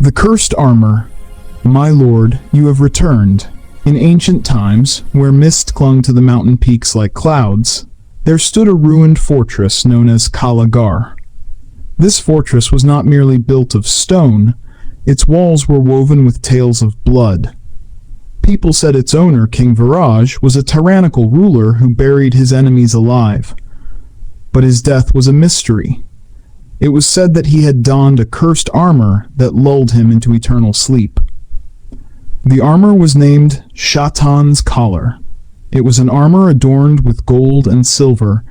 The cursed armor. My lord, you have returned. In ancient times, where mist clung to the mountain peaks like clouds, there stood a ruined fortress known as Kalagar. This fortress was not merely built of stone, its walls were woven with tales of blood. People said its owner, King Viraj, was a tyrannical ruler who buried his enemies alive. But his death was a mystery. It was said that he had donned a cursed armor that lulled him into eternal sleep. The armor was named Shaitan's Collar. It was an armor adorned with gold and silver,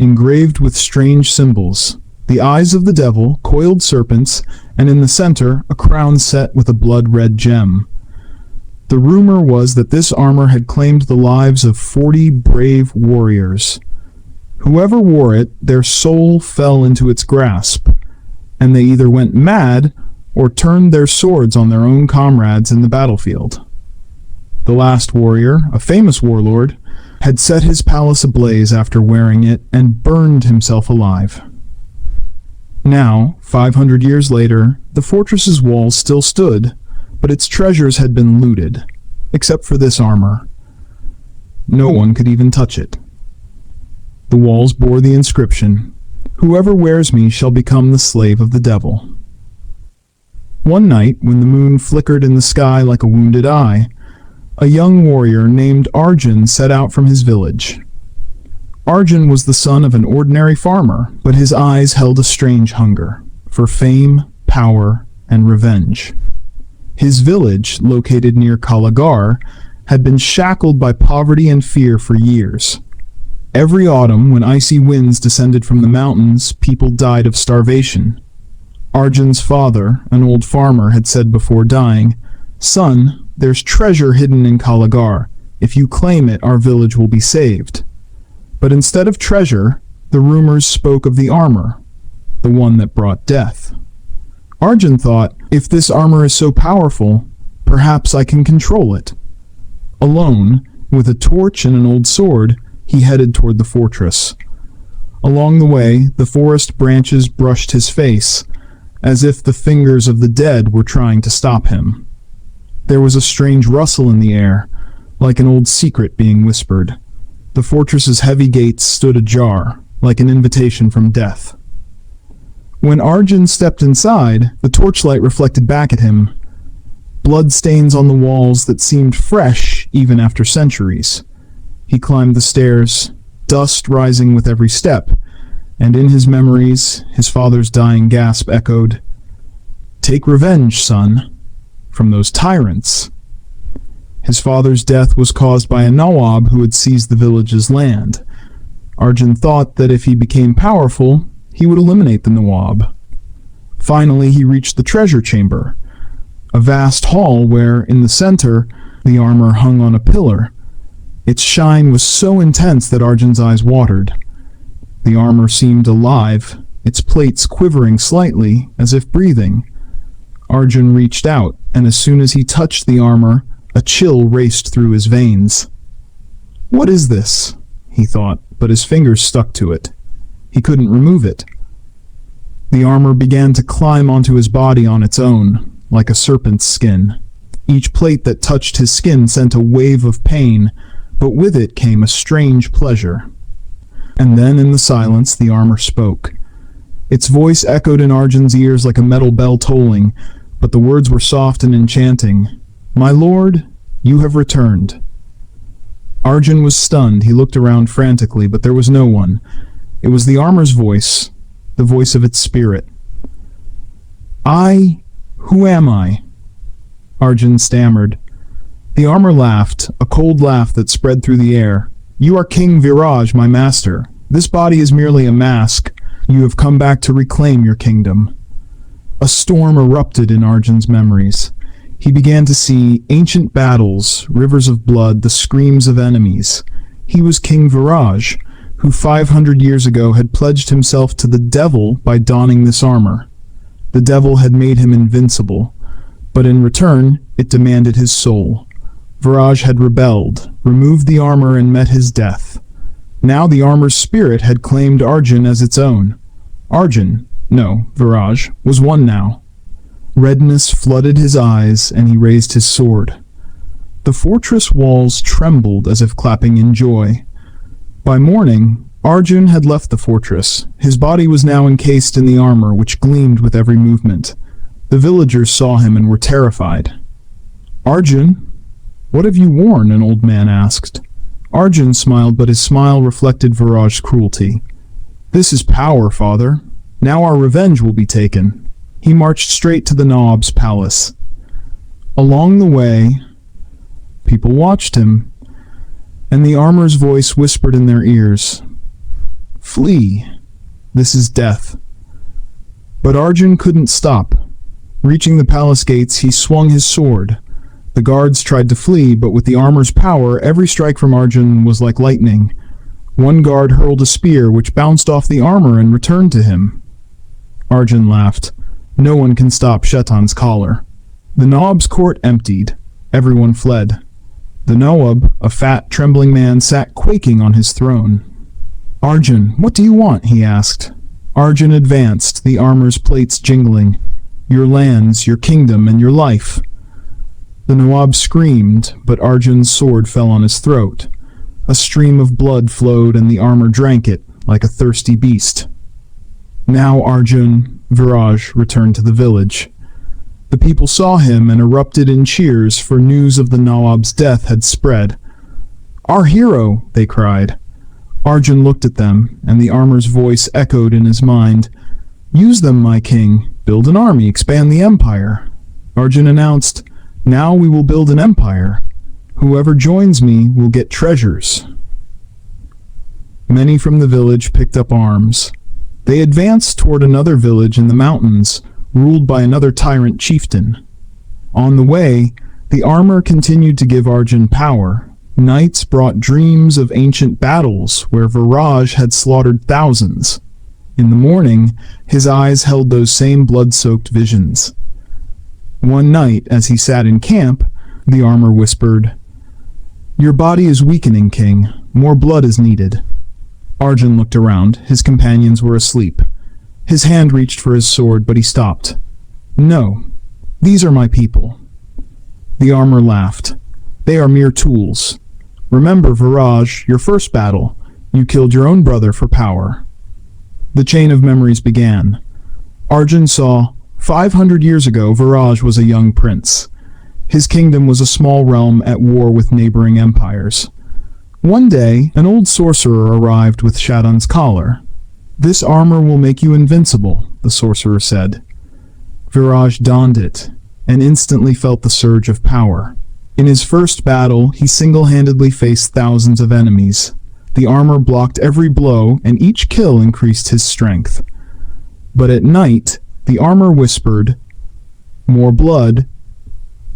engraved with strange symbols, the eyes of the devil, coiled serpents, and in the center, a crown set with a blood-red gem. The rumor was that this armor had claimed the lives of 40 brave warriors. Whoever wore it, their soul fell into its grasp, and they either went mad or turned their swords on their own comrades in the battlefield. The last warrior, a famous warlord, had set his palace ablaze after wearing it and burned himself alive. Now, 500 years later, the fortress's walls still stood, but its treasures had been looted, except for this armor. No one could even touch it. The walls bore the inscription, "Whoever wears me shall become the slave of the devil." One night, when the moon flickered in the sky like a wounded eye, a young warrior named Arjun set out from his village. Arjun was the son of an ordinary farmer, but his eyes held a strange hunger for fame, power, and revenge. His village, located near Kalagar, had been shackled by poverty and fear for years. Every autumn, when icy winds descended from the mountains, people died of starvation. Arjun's father, an old farmer, had said before dying, "Son, there's treasure hidden in Kalagar. If you claim it, our village will be saved." But instead of treasure, the rumors spoke of the armor, the one that brought death. Arjun thought, if this armor is so powerful, perhaps I can control it. Alone, with a torch and an old sword, he headed toward the fortress. Along the way, the forest branches brushed his face, as if the fingers of the dead were trying to stop him. There was a strange rustle in the air, like an old secret being whispered. The fortress's heavy gates stood ajar, like an invitation from death. When Arjun stepped inside, the torchlight reflected back at him, blood stains on the walls that seemed fresh even after centuries. He climbed the stairs, dust rising with every step, and in his memories, his father's dying gasp echoed, "Take revenge, son, from those tyrants." His father's death was caused by a Nawab who had seized the village's land. Arjun thought that if he became powerful, he would eliminate the Nawab. Finally, he reached the treasure chamber, a vast hall where, in the center, the armor hung on a pillar. Its shine was so intense that Arjun's eyes watered. The armor seemed alive, its plates quivering slightly, as if breathing. Arjun reached out, and as soon as he touched the armor, a chill raced through his veins. "What is this?" he thought, but his fingers stuck to it. He couldn't remove it. The armor began to climb onto his body on its own, like a serpent's skin. Each plate that touched his skin sent a wave of pain, but with it came a strange pleasure. And then, in the silence, the armor spoke. Its voice echoed in Arjun's ears like a metal bell tolling, but the words were soft and enchanting. "My lord, you have returned." Arjun was stunned. He looked around frantically, but there was no one. It was the armor's voice, the voice of its spirit. Who am I?" Arjun stammered. The armor laughed, a cold laugh that spread through the air. "You are King Viraj, my master. This body is merely a mask. You have come back to reclaim your kingdom." A storm erupted in Arjun's memories. He began to see ancient battles, rivers of blood, the screams of enemies. He was King Viraj, who 500 years ago had pledged himself to the devil by donning this armor. The devil had made him invincible, but in return, it demanded his soul. Viraj had rebelled, removed the armor, and met his death. Now the armor's spirit had claimed Arjun as its own. Viraj, was one now. Redness flooded his eyes, and he raised his sword. The fortress walls trembled as if clapping in joy. By morning, Arjun had left the fortress. His body was now encased in the armor, which gleamed with every movement. The villagers saw him and were terrified. "Arjun, what have you worn?" an old man asked. Arjun smiled, but his smile reflected Viraj's cruelty. "This is power, father. Now our revenge will be taken." He marched straight to the Nawab's palace. Along the way, people watched him, and the armor's voice whispered in their ears, "Flee. This is death." But Arjun couldn't stop. Reaching the palace gates, he swung his sword. The guards tried to flee, but with the armor's power, every strike from Arjun was like lightning. One guard hurled a spear, which bounced off the armor and returned to him. Arjun laughed. No one can stop Shaitan's collar. The Nawab's court emptied. Everyone fled. The Nawab, a fat, trembling man, sat quaking on his throne. "Arjun, what do you want?" he asked. Arjun advanced, the armor's plates jingling. "Your lands, your kingdom, and your life." The Nawab screamed, but Arjun's sword fell on his throat. A stream of blood flowed, and the armor drank it, like a thirsty beast. Now Arjun, Viraj, returned to the village. The people saw him and erupted in cheers, for news of the Nawab's death had spread. "Our hero!" they cried. Arjun looked at them, and the armor's voice echoed in his mind. "Use them, my king. Build an army, expand the empire." Arjun announced, "Now we will build an empire. Whoever joins me will get treasures." Many from the village picked up arms. They advanced toward another village in the mountains, ruled by another tyrant chieftain. On the way, the armor continued to give Arjun power. Nights brought dreams of ancient battles where Viraj had slaughtered thousands. In the morning, his eyes held those same blood-soaked visions. One night, as he sat in camp, the armor whispered, "Your body is weakening, king. More blood is needed." Arjun looked around. His companions were asleep. His hand reached for his sword, but he stopped. "No, these are my people." The armor laughed. "They are mere tools. Remember, Viraj, your first battle. You killed your own brother for power." The chain of memories began. Arjun saw, 500 years ago, Viraj was a young prince. His kingdom was a small realm at war with neighboring empires. One day, an old sorcerer arrived with Shaitan's collar. "This armor will make you invincible," the sorcerer said. Viraj donned it, and instantly felt the surge of power. In his first battle, he single-handedly faced thousands of enemies. The armor blocked every blow, and each kill increased his strength. But at night, the armor whispered, "More blood,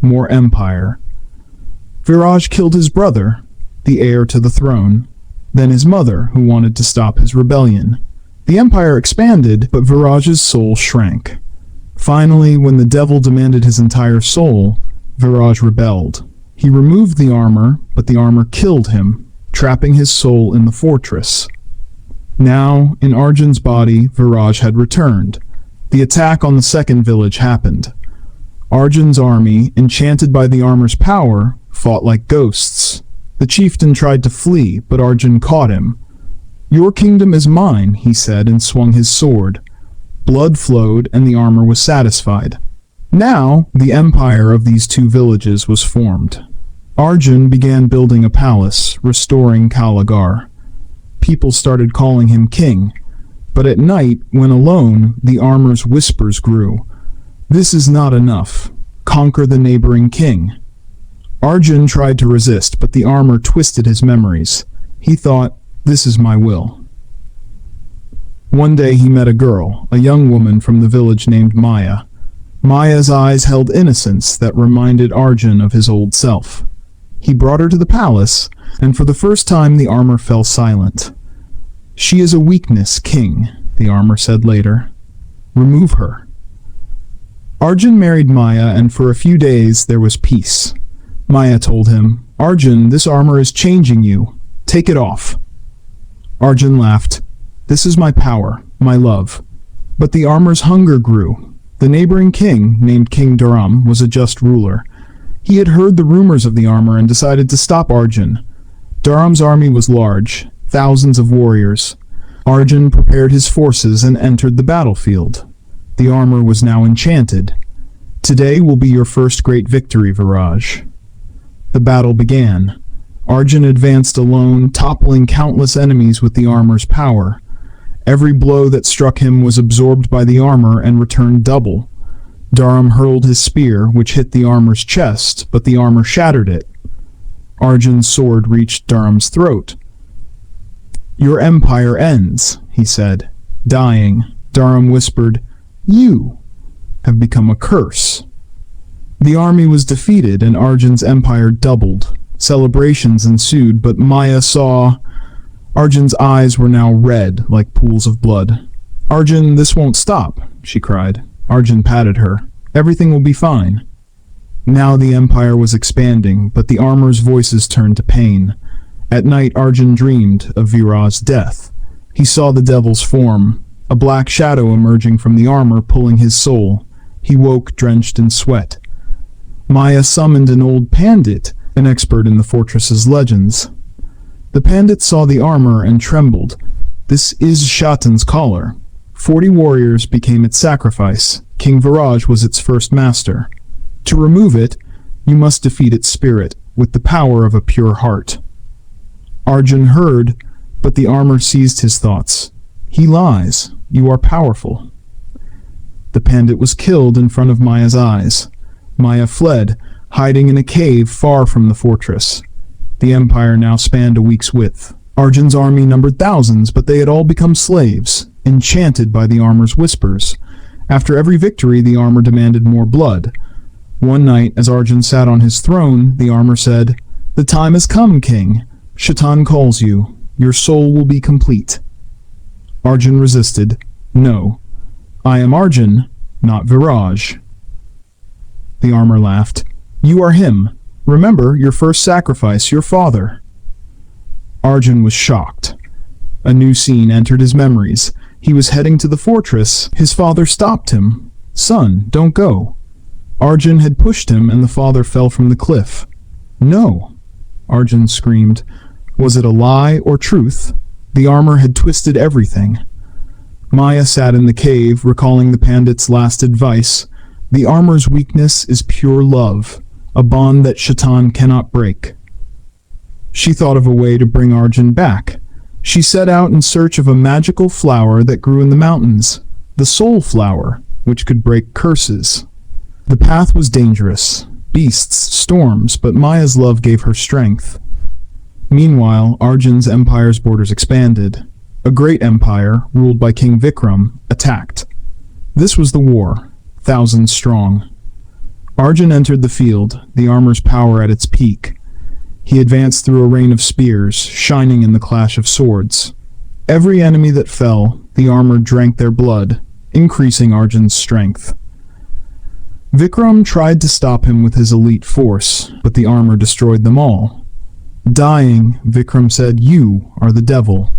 more empire." Viraj killed his brother, the heir to the throne, then his mother, who wanted to stop his rebellion. The empire expanded, but Viraj's soul shrank. Finally, when the devil demanded his entire soul, Viraj rebelled. He removed the armor, but the armor killed him, trapping his soul in the fortress. Now, in Arjun's body, Viraj had returned. The attack on the second village happened. Arjun's army, enchanted by the armor's power, fought like ghosts. The chieftain tried to flee, but Arjun caught him. "Your kingdom is mine," he said, and swung his sword. Blood flowed, and the armor was satisfied. Now, the empire of these two villages was formed. Arjun began building a palace, restoring Kalagar. People started calling him king. But at night, when alone, the armor's whispers grew. "This is not enough. Conquer the neighboring king." Arjun tried to resist, but the armor twisted his memories. He thought, "This is my will." One day he met a girl, a young woman from the village named Maya. Maya's eyes held innocence that reminded Arjun of his old self. He brought her to the palace, and for the first time the armor fell silent. "She is a weakness, king," the armor said later. "Remove her." Arjun married Maya, and for a few days there was peace. Maya told him, "Arjun, this armor is changing you. Take it off." Arjun laughed. "This is my power, my love." But the armor's hunger grew. The neighboring king, named King Dharam, was a just ruler. He had heard the rumors of the armor and decided to stop Arjun. Dharam's army was large, thousands of warriors. Arjun prepared his forces and entered the battlefield. The armor was now enchanted. Today will be your first great victory, Viraj. The battle began. Arjun advanced alone, toppling countless enemies with the armor's power. Every blow that struck him was absorbed by the armor and returned double. Dharam hurled his spear, which hit the armor's chest, but the armor shattered it. Arjun's sword reached Dharam's throat. "Your empire ends," he said. Dying, Dharam whispered, "You have become a curse." The army was defeated and Arjun's empire doubled. Celebrations ensued, but Maya saw... Arjun's eyes were now red, like pools of blood. "Arjun, this won't stop," she cried. Arjun patted her. "Everything will be fine." Now the empire was expanding, but the armor's voices turned to pain. At night Arjun dreamed of Viraj's death. He saw the devil's form, a black shadow emerging from the armor pulling his soul. He woke drenched in sweat. Maya summoned an old pandit, an expert in the fortress's legends. The pandit saw the armor and trembled. "This is Shatan's collar. 40 warriors became its sacrifice. King Viraj was its first master. To remove it, you must defeat its spirit with the power of a pure heart." Arjun heard, but the armor seized his thoughts. "He lies. You are powerful." The pandit was killed in front of Maya's eyes. Maya fled, hiding in a cave far from the fortress. The empire now spanned a week's width. Arjun's army numbered thousands, but they had all become slaves, enchanted by the armor's whispers. After every victory, the armor demanded more blood. One night, as Arjun sat on his throne, the armor said, "The time has come, king. Shatan calls you. Your soul will be complete." Arjun resisted. "No. I am Arjun, not Viraj." The armor laughed. "You are him. Remember your first sacrifice, your father." Arjun was shocked. A new scene entered his memories. He was heading to the fortress. His father stopped him. "Son, don't go." Arjun had pushed him and the father fell from the cliff. "No!" Arjun screamed. Was it a lie or truth? The armor had twisted everything. Maya sat in the cave, recalling the pandit's last advice. The armor's weakness is pure love, a bond that Shatan cannot break. She thought of a way to bring Arjun back. She set out in search of a magical flower that grew in the mountains, the soul flower, which could break curses. The path was dangerous, beasts, storms, but Maya's love gave her strength. Meanwhile, Arjun's empire's borders expanded. A great empire, ruled by King Vikram, attacked. This was the war, thousands strong. Arjun entered the field, the armor's power at its peak. He advanced through a rain of spears, shining in the clash of swords. Every enemy that fell, the armor drank their blood, increasing Arjun's strength. Vikram tried to stop him with his elite force, but the armor destroyed them all. Dying, Vikram said, "You are the devil."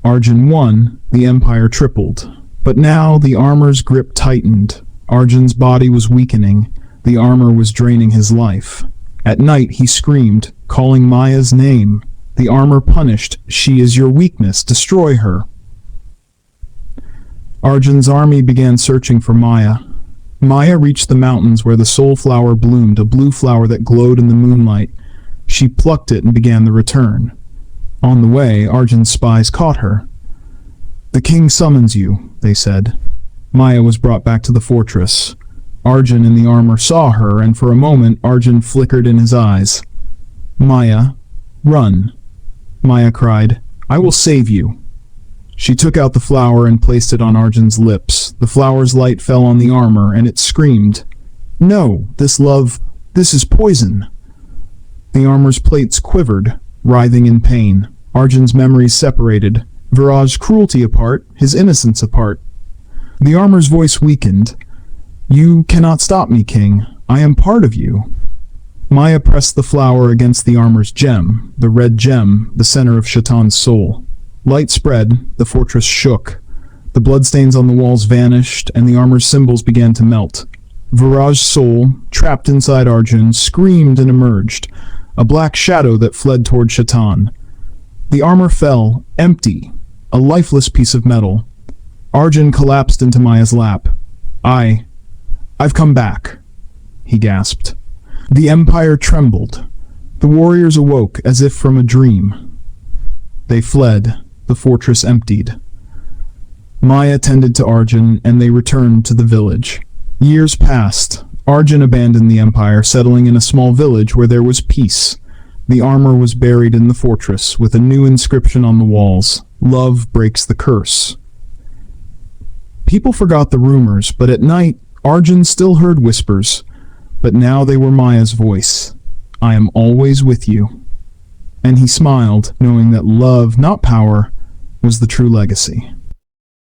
Arjun won, the empire tripled. But now the armor's grip tightened. Arjun's body was weakening. The armor was draining his life. At night he screamed, calling Maya's name. The armor punished, "She is your weakness, destroy her." Arjun's army began searching for Maya. Maya reached the mountains where the soul flower bloomed, a blue flower that glowed in the moonlight. She plucked it and began the return. On the way, Arjun's spies caught her. "The king summons you," they said. Maya was brought back to the fortress. Arjun in the armor saw her, and for a moment Arjun flickered in his eyes. "Maya, run." Maya cried, "I will save you." She took out the flower and placed it on Arjun's lips. The flower's light fell on the armor, and it screamed, "No, this is poison." The armor's plates quivered, writhing in pain. Arjun's memories separated, Viraj's cruelty apart, his innocence apart. The armor's voice weakened. "You cannot stop me, king. I am part of you." Maya pressed the flower against the armor's gem, the red gem, the center of Shatan's soul. Light spread, the fortress shook. The bloodstains on the walls vanished, and the armor's symbols began to melt. Viraj's soul, trapped inside Arjun, screamed and emerged, a black shadow that fled toward Shaitan. The armor fell, empty, a lifeless piece of metal. Arjun collapsed into Maya's lap. I've come back, he gasped. The Empire trembled. The warriors awoke as if from a dream. They fled, the fortress emptied. Maya tended to Arjun, and they returned to the village. Years passed. Arjun abandoned the Empire, settling in a small village where there was peace. The armor was buried in the fortress, with a new inscription on the walls: "Love breaks the curse." People forgot the rumors, but at night, Arjun still heard whispers. But now they were Maya's voice. "I am always with you." And he smiled, knowing that love, not power, was the true legacy.